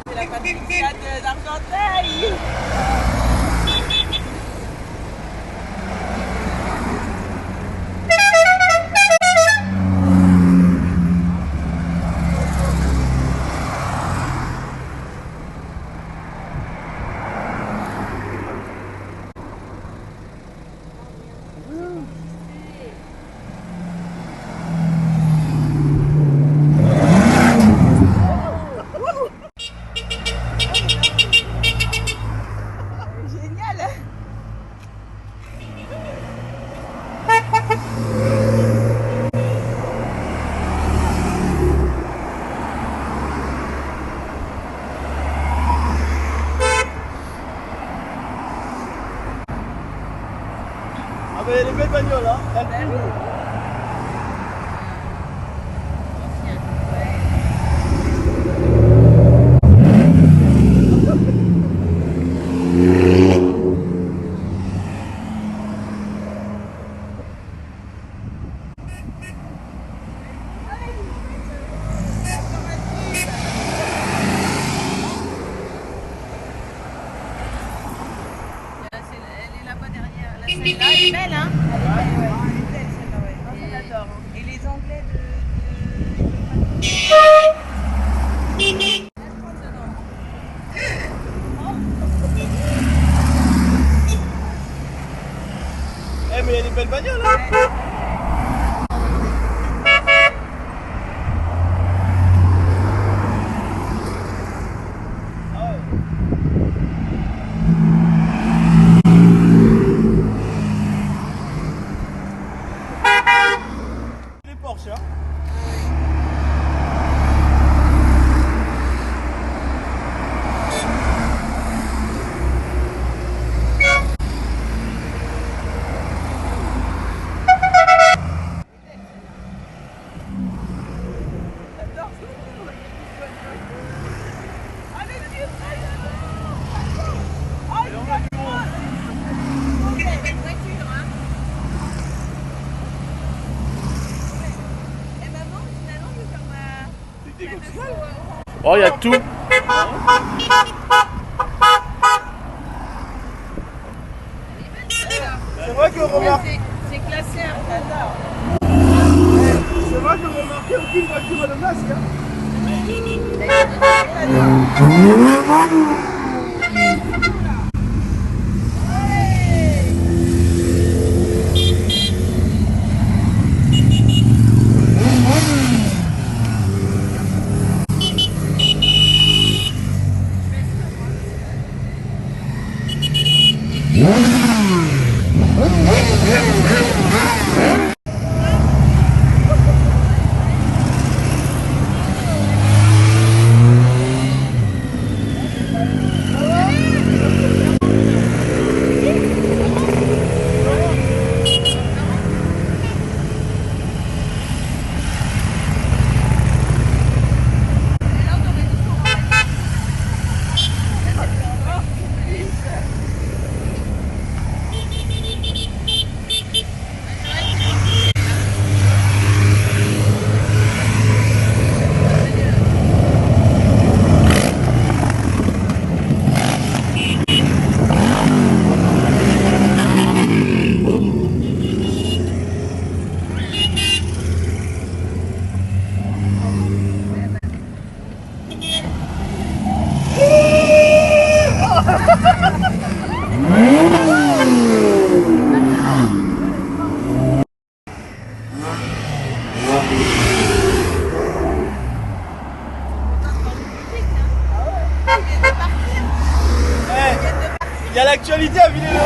C'est la patriciade d'Argenteuil. Ah ben les belles bagnoles hein. Elle est là-bas derrière. Celle-là, elle est belle, hein? Elle est belle, ouais. Elle est belle, celle-là, ouais. Moi, je l'adore. Et les Anglais Eh mais il y a des belles bagnoles hein. Les Porsche hein. Oh, il y a tout. C'est vrai que remarque. c'est classé un cadavre. C'est vrai que remarquez aucune voiture à le masque hein. Il y a l'actualité à Villers-le-Haut.